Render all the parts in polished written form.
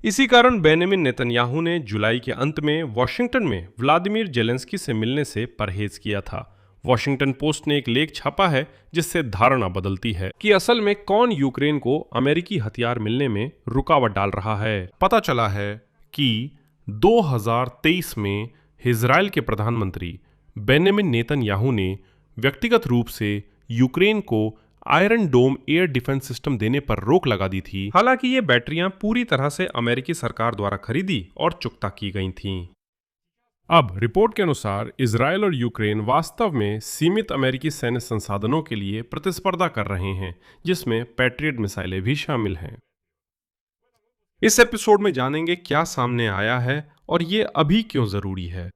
इसी कारण Benjamin Netanyahu ने जुलाई के अंत में वॉशिंगटन में व्लादिमीर जेलेंस्की से मिलने से परहेज किया था। वॉशिंगटन पोस्ट ने एक लेख छापा है जिससे धारणा बदलती है कि असल में कौन यूक्रेन को अमेरिकी हथियार मिलने में रुकावट डाल रहा है। पता चला है कि 2023 में इजराइल के प्रधानमंत्री बेंजामिन नेतन्याहू ने व्यक्तिगत रूप से यूक्रेन को आयरन डोम एयर डिफेंस सिस्टम देने पर रोक लगा दी थी। हालांकि ये बैटरियां पूरी तरह से अमेरिकी सरकार द्वारा खरीदी और चुकता की गई थीं। अब रिपोर्ट के अनुसार इजराइल और यूक्रेन वास्तव में सीमित अमेरिकी सैन्य संसाधनों के लिए प्रतिस्पर्धा कर रहे हैं, जिसमें पैट्रियट मिसाइलें भी शामिल हैं। इस एपिसोड में जानेंगे क्या सामने आया है और ये अभी क्यों जरूरी है।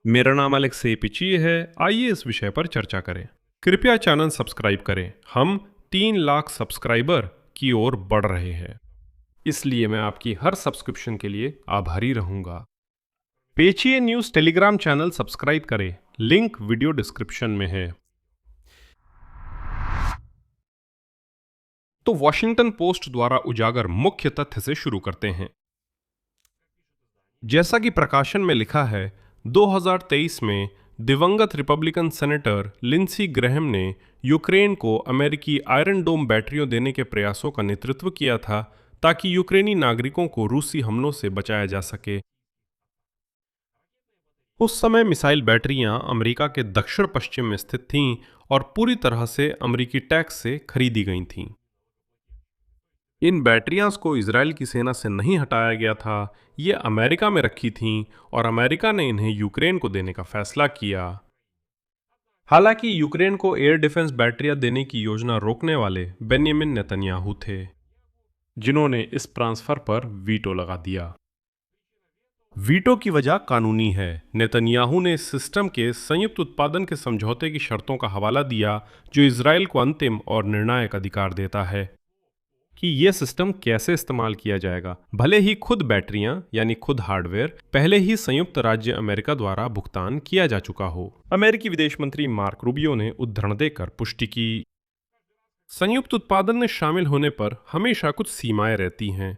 मेरा नाम अलेक्सेई पिचिए है। आइए इस विषय पर चर्चा करें। कृपया चैनल सब्सक्राइब करें। हम 3 लाख सब्सक्राइबर की ओर बढ़ रहे हैं, इसलिए मैं आपकी हर सब्सक्रिप्शन के लिए आभारी रहूंगा। पेचिए न्यूज टेलीग्राम चैनल सब्सक्राइब करें, लिंक वीडियो डिस्क्रिप्शन में है। तो वॉशिंगटन पोस्ट द्वारा उजागर मुख्य तथ्य से शुरू करते हैं। जैसा कि प्रकाशन में लिखा है, 2023 में दिवंगत रिपब्लिकन सेनेटर लिंडसी ग्रैहम ने यूक्रेन को अमेरिकी आयरन डोम बैटरियों देने के प्रयासों का नेतृत्व किया था ताकि यूक्रेनी नागरिकों को रूसी हमलों से बचाया जा सके। उस समय मिसाइल बैटरियां अमेरिका के दक्षिण पश्चिम में स्थित थीं और पूरी तरह से अमेरिकी टैक्स से खरीदी गई थीं। इन बैटरियां को इजराइल की सेना से नहीं हटाया गया था, ये अमेरिका में रखी थीं और अमेरिका ने इन्हें यूक्रेन को देने का फैसला किया। हालांकि यूक्रेन को एयर डिफेंस बैटरियां देने की योजना रोकने वाले बेंजामिन नेतन्याहू थे, जिन्होंने इस ट्रांसफर पर वीटो लगा दिया। वीटो की वजह कानूनी है। नेतन्याहू ने इस सिस्टम के संयुक्त उत्पादन के समझौते की शर्तों का हवाला दिया, जो इजराइल को अंतिम और निर्णायक अधिकार देता है कि यह सिस्टम कैसे इस्तेमाल किया जाएगा, भले ही खुद बैटरियां यानी खुद हार्डवेयर पहले ही संयुक्त राज्य अमेरिका द्वारा भुगतान किया जा चुका हो। अमेरिकी विदेश मंत्री मार्क रूबियो ने उद्धरण देकर पुष्टि की। संयुक्त उत्पादन में शामिल होने पर हमेशा कुछ सीमाएं रहती हैं,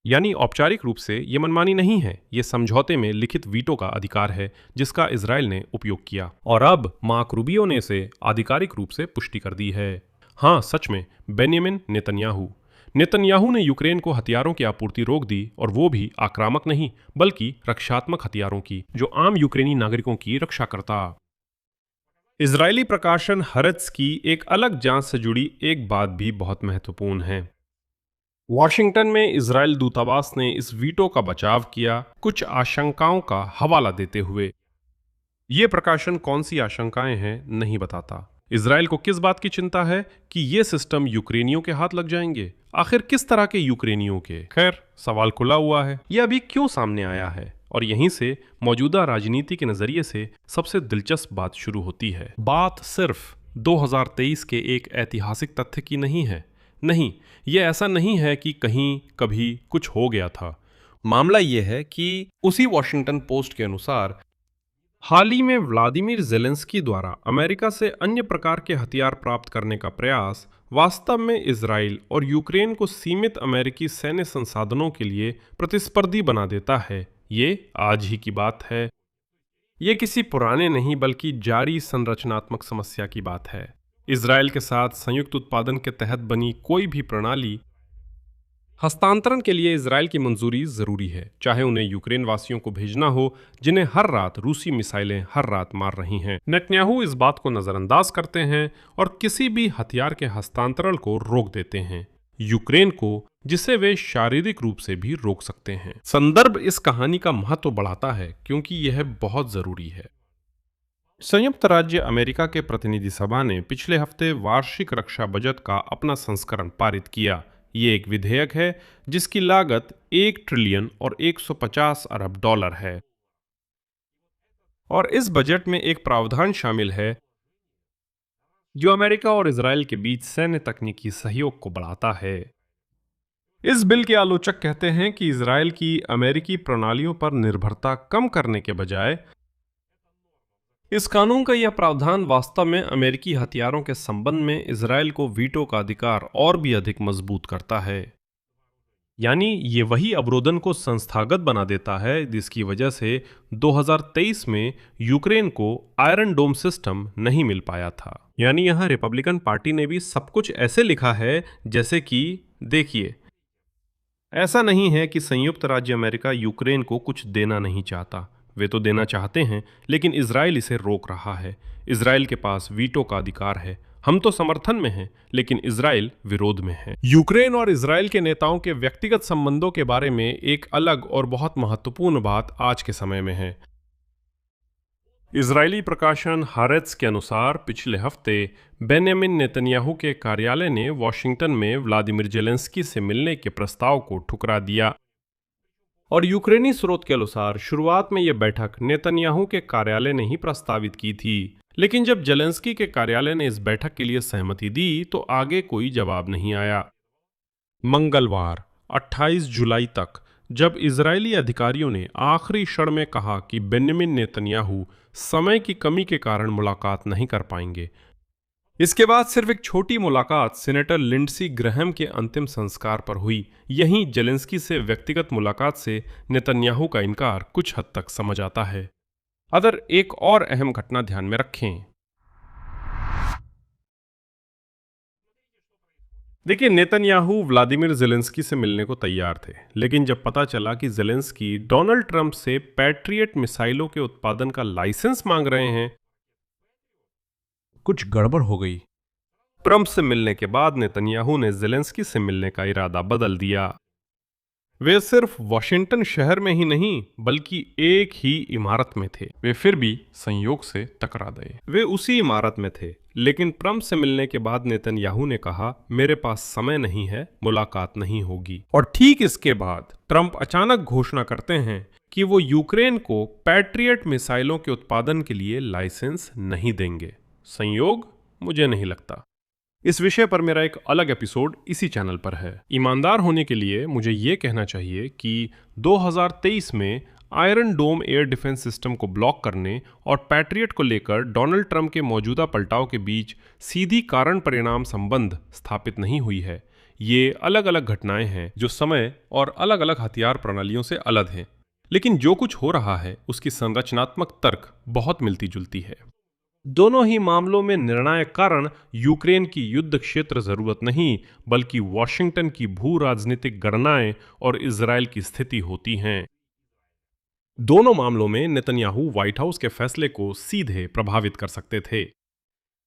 यानी औपचारिक रूप से ये मनमानी नहीं है, ये समझौते में लिखित वीटो का अधिकार है जिसका इजराइल ने उपयोग किया, और अब मार्क रूबियो ने इसे आधिकारिक रूप से पुष्टि कर दी है। हाँ, सच में बेंजामिन नेतन्याहू ने यूक्रेन को हथियारों की आपूर्ति रोक दी, और वो भी आक्रामक नहीं बल्कि रक्षात्मक हथियारों की, जो आम यूक्रेनी नागरिकों की रक्षा करता। इजरायली प्रकाशन हरेट्ज की एक अलग जांच से जुड़ी एक बात भी बहुत महत्वपूर्ण है। वॉशिंगटन में इजरायल दूतावास ने इस वीटो का बचाव किया, कुछ आशंकाओं का हवाला देते हुए। ये प्रकाशन कौन सी आशंकाएं हैं नहीं बताता। इजराइल को किस बात की चिंता है कि ये सिस्टम यूक्रेनियों के हाथ लग जाएंगे? आखिर किस तरह के यूक्रेनियों के? खैर, सवाल खुला हुआ है। यह अभी क्यों सामने आया है, और यहीं से मौजूदा राजनीति के नजरिए से सबसे दिलचस्प बात शुरू होती है। बात सिर्फ 2023 के एक ऐतिहासिक तथ्य की नहीं है। नहीं, यह ऐसा नहीं है कि कहीं कभी कुछ हो गया था। मामला यह है कि उसी वॉशिंगटन पोस्ट के अनुसार हाल ही में व्लादिमीर जेलेंस्की द्वारा अमेरिका से अन्य प्रकार के हथियार प्राप्त करने का प्रयास वास्तव में इजराइल और यूक्रेन को सीमित अमेरिकी सैन्य संसाधनों के लिए प्रतिस्पर्धी बना देता है। ये आज ही की बात है। ये किसी पुराने नहीं बल्कि जारी संरचनात्मक समस्या की बात है। इजराइल के साथ संयुक्त उत्पादन के तहत बनी कोई भी प्रणाली हस्तांतरण के लिए इजराइल की मंजूरी जरूरी है, चाहे उन्हें यूक्रेन वासियों को भेजना हो जिन्हें हर रात रूसी मिसाइलें हर रात मार रही हैं। नेतन्याहू इस बात को नजरअंदाज करते हैं और किसी भी हथियार के हस्तांतरण को रोक देते हैं, यूक्रेन को, जिसे वे शारीरिक रूप से भी रोक सकते हैं। संदर्भ इस कहानी का महत्व बढ़ाता है क्योंकि यह बहुत जरूरी है। संयुक्त राज्य अमेरिका के प्रतिनिधि सभा ने पिछले हफ्ते वार्षिक रक्षा बजट का अपना संस्करण पारित किया। ये एक विधेयक है जिसकी लागत 1 ट्रिलियन और 150 अरब डॉलर है, और इस बजट में एक प्रावधान शामिल है जो अमेरिका और इजराइल के बीच सैन्य तकनीकी सहयोग को बढ़ाता है। इस बिल के आलोचक कहते हैं कि इजराइल की अमेरिकी प्रणालियों पर निर्भरता कम करने के बजाय इस कानून का यह प्रावधान वास्तव में अमेरिकी हथियारों के संबंध में इजराइल को वीटो का अधिकार और भी अधिक मजबूत करता है। यानी ये वही अवरोधन को संस्थागत बना देता है जिसकी वजह से 2023 में यूक्रेन को आयरन डोम सिस्टम नहीं मिल पाया था। यानी यहाँ रिपब्लिकन पार्टी ने भी सब कुछ ऐसे लिखा है जैसे कि देखिए, ऐसा नहीं है कि संयुक्त राज्य अमेरिका यूक्रेन को कुछ देना नहीं चाहता। वे तो देना चाहते हैं, लेकिन इजराइल इसे रोक रहा है। इजराइल के पास वीटो का अधिकार है। हम तो समर्थन में हैं, लेकिन इजराइल विरोध में है। यूक्रेन और इजराइल के नेताओं के व्यक्तिगत संबंधों के बारे में एक अलग और बहुत महत्वपूर्ण बात आज के समय में है। इजरायली प्रकाशन हारेत्स के अनुसार पिछले हफ्ते बेन्यामिन नेतन्याहू के कार्यालय ने वॉशिंगटन में व्लादिमीर जेलेंस्की से मिलने के प्रस्ताव को ठुकरा दिया। और यूक्रेनी स्रोत के अनुसार शुरुआत में यह बैठक नेतन्याहू के कार्यालय ने ही प्रस्तावित की थी, लेकिन जब जेलेंस्की के कार्यालय ने इस बैठक के लिए सहमति दी तो आगे कोई जवाब नहीं आया। मंगलवार 28 जुलाई तक जब इजरायली अधिकारियों ने आखिरी क्षण में कहा कि बेन्यामिन नेतन्याहू समय की कमी के कारण मुलाकात नहीं कर पाएंगे, इसके बाद सिर्फ एक छोटी मुलाकात सेनेटर लिंडसी ग्रैहम के अंतिम संस्कार पर हुई। यहीं जेलेंस्की से व्यक्तिगत मुलाकात से नेतन्याहू का इनकार कुछ हद तक समझ आता है। अगर एक और अहम घटना ध्यान में रखें। देखिए, नेतन्याहू व्लादिमीर जेलेंस्की से मिलने को तैयार थे, लेकिन जब पता चला कि जेलेंस्की डोनाल्ड ट्रंप से पैट्रियट मिसाइलों के उत्पादन का लाइसेंस मांग रहे हैं, कुछ गड़बड़ हो गई। ट्रंप से मिलने के बाद नेतन्याहू ने जेलेंस्की से मिलने का इरादा बदल दिया। वे सिर्फ वॉशिंगटन शहर में ही नहीं बल्कि एक ही इमारत में थे। वे फिर भी संयोग से टकरा गए। वे उसी इमारत में थे, लेकिन ट्रंप से मिलने के बाद नेतन्याहू ने कहा, मेरे पास समय नहीं है, मुलाकात नहीं होगी। और ठीक इसके बाद ट्रंप अचानक घोषणा करते हैं कि वो यूक्रेन को पैट्रियट मिसाइलों के उत्पादन के लिए लाइसेंस नहीं देंगे। संयोग? मुझे नहीं लगता। इस विषय पर मेरा एक अलग एपिसोड इसी चैनल पर है। ईमानदार होने के लिए मुझे ये कहना चाहिए कि 2023 में आयरन डोम एयर डिफेंस सिस्टम को ब्लॉक करने और पैट्रियट को लेकर डोनाल्ड ट्रंप के मौजूदा पलटाव के बीच सीधी कारण परिणाम संबंध स्थापित नहीं हुई है। ये अलग अलग घटनाएं हैं जो समय और अलग अलग हथियार प्रणालियों से अलग हैं, लेकिन जो कुछ हो रहा है उसकी संरचनात्मक तर्क बहुत मिलती जुलती है। दोनों ही मामलों में निर्णायक कारण यूक्रेन की युद्ध क्षेत्र जरूरत नहीं, बल्कि वॉशिंगटन की भू राजनीतिक गणनाएं और इजराइल की स्थिति होती हैं। दोनों मामलों में नेतन्याहू व्हाइट हाउस के फैसले को सीधे प्रभावित कर सकते थे।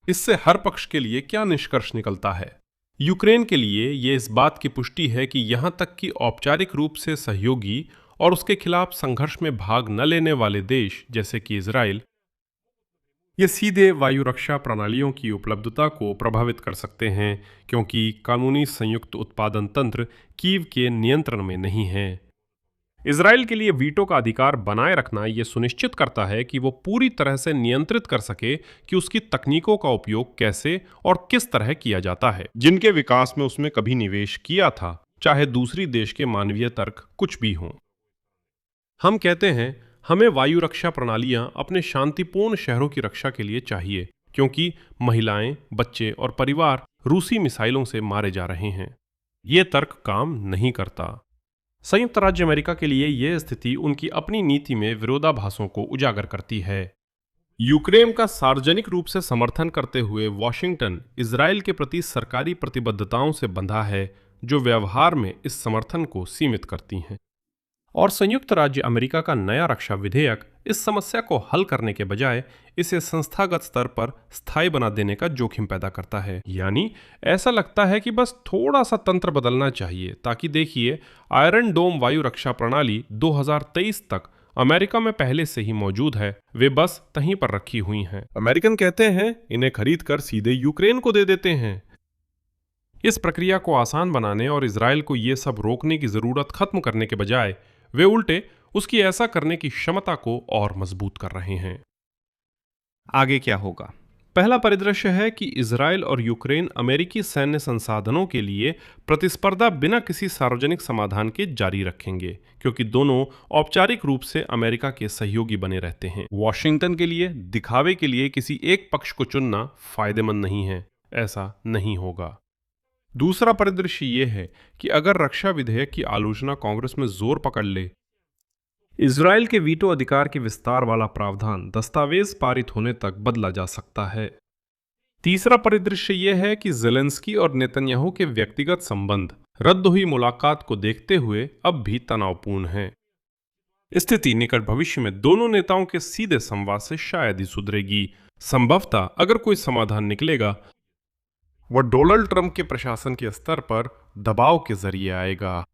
इससे हर पक्ष के लिए क्या निष्कर्ष निकलता है? यूक्रेन के लिए यह इस बात की पुष्टि है कि यहां तक कि औपचारिक रूप से सहयोगी और उसके खिलाफ संघर्ष में भाग न लेने वाले देश जैसे कि इजराइल, ये सीधे वायु रक्षा प्रणालियों की उपलब्धता को प्रभावित कर सकते हैं, क्योंकि कानूनी संयुक्त उत्पादन तंत्र कीव के नियंत्रण में नहीं है। इजराइल के लिए वीटो का अधिकार बनाए रखना यह सुनिश्चित करता है कि वो पूरी तरह से नियंत्रित कर सके कि उसकी तकनीकों का उपयोग कैसे और किस तरह किया जाता है, जिनके विकास में उसने कभी निवेश किया था, चाहे दूसरी देश के मानवीय तर्क कुछ भी हों। हम कहते हैं हमें वायु रक्षा प्रणालियां अपने शांतिपूर्ण शहरों की रक्षा के लिए चाहिए, क्योंकि महिलाएं, बच्चे और परिवार रूसी मिसाइलों से मारे जा रहे हैं। ये तर्क काम नहीं करता। संयुक्त राज्य अमेरिका के लिए यह स्थिति उनकी अपनी नीति में विरोधाभासों को उजागर करती है। यूक्रेन का सार्वजनिक रूप से समर्थन करते हुए वॉशिंगटन इजराइल के प्रति सरकारी प्रतिबद्धताओं से बंधा है, जो व्यवहार में इस समर्थन को सीमित करती हैं। और संयुक्त राज्य अमेरिका का नया रक्षा विधेयक इस समस्या को हल करने के बजाय इसे संस्थागत स्तर पर स्थायी बना देने का जोखिम पैदा करता है। यानी ऐसा लगता है कि बस थोड़ा सा तंत्र बदलना चाहिए, ताकि देखिए आयरन डोम वायु रक्षा प्रणाली 2023 तक अमेरिका में पहले से ही मौजूद है, वे बस तहीं पर रखी हुई हैं। अमेरिकन कहते हैं इन्हें खरीद कर सीधे यूक्रेन को दे देते हैं। इस प्रक्रिया को आसान बनाने और इजराइल को ये सब रोकने की जरूरत खत्म करने के बजाय वे उल्टे उसकी ऐसा करने की क्षमता को और मजबूत कर रहे हैं। आगे क्या होगा? पहला परिदृश्य है कि इजराइल और यूक्रेन अमेरिकी सैन्य संसाधनों के लिए प्रतिस्पर्धा बिना किसी सार्वजनिक समाधान के जारी रखेंगे, क्योंकि दोनों औपचारिक रूप से अमेरिका के सहयोगी बने रहते हैं। वॉशिंगटन के लिए दिखावे के लिए किसी एक पक्ष को चुनना फायदेमंद नहीं है। ऐसा नहीं होगा। दूसरा परिदृश्य ये है कि अगर रक्षा विधेयक की आलोचना कांग्रेस में जोर पकड़ ले, इजराइल के वीटो अधिकार के विस्तार वाला प्रावधान दस्तावेज पारित होने तक बदला जा सकता है। तीसरा परिदृश्य यह है कि ज़ेलेंस्की और नेतन्याहू के व्यक्तिगत संबंध रद्द हुई मुलाकात को देखते हुए अब भी तनावपूर्ण है। स्थिति निकट भविष्य में दोनों नेताओं के सीधे संवाद से शायद ही सुधरेगी। संभवतः अगर कोई समाधान निकलेगा, वह डोनाल्ड ट्रंप के प्रशासन के स्तर पर दबाव के जरिए आएगा।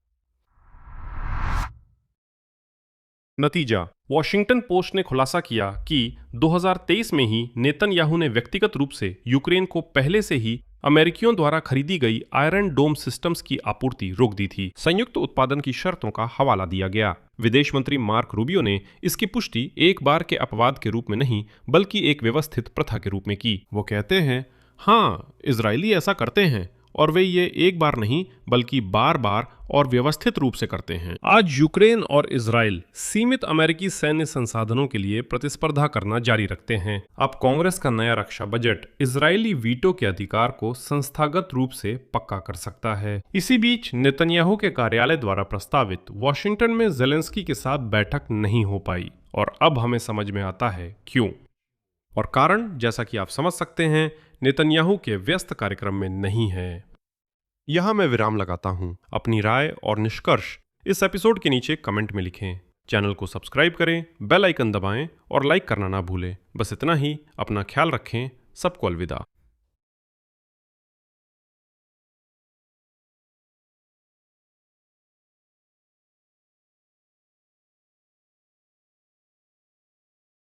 नतीजा, वॉशिंगटन पोस्ट ने खुलासा किया कि 2023 में ही नेतन्याहू ने व्यक्तिगत रूप से यूक्रेन को पहले से ही अमेरिकियों द्वारा खरीदी गई आयरन डोम सिस्टम्स की आपूर्ति रोक दी थी। संयुक्त उत्पादन की शर्तों का हवाला दिया गया। विदेश मंत्री मार्क रूबियो ने इसकी पुष्टि एक बार के अपवाद के रूप में नहीं, बल्कि एक व्यवस्थित प्रथा के रूप में की। वो कहते हैं, हाँ, इजरायली ऐसा करते हैं और वे ये एक बार नहीं बल्कि बार बार और व्यवस्थित रूप से करते हैं। आज यूक्रेन और इजराइल सीमित अमेरिकी सैन्य संसाधनों के लिए प्रतिस्पर्धा करना जारी रखते हैं। अब कांग्रेस का नया रक्षा बजट इजरायली वीटो के अधिकार को संस्थागत रूप से पक्का कर सकता है। इसी बीच नेतन्याहू के कार्यालय द्वारा प्रस्तावित वॉशिंगटन में ज़ेलेंस्की के साथ बैठक नहीं हो पाई और अब हमें समझ में आता है क्यों। और कारण, जैसा कि आप समझ सकते हैं, नेतन्याहू के व्यस्त कार्यक्रम में नहीं है। यहां मैं विराम लगाता हूं। अपनी राय और निष्कर्ष इस एपिसोड के नीचे कमेंट में लिखें। चैनल को सब्सक्राइब करें, बेल आइकन दबाएं और लाइक करना ना भूलें। बस इतना ही। अपना ख्याल रखें। सबको अलविदा।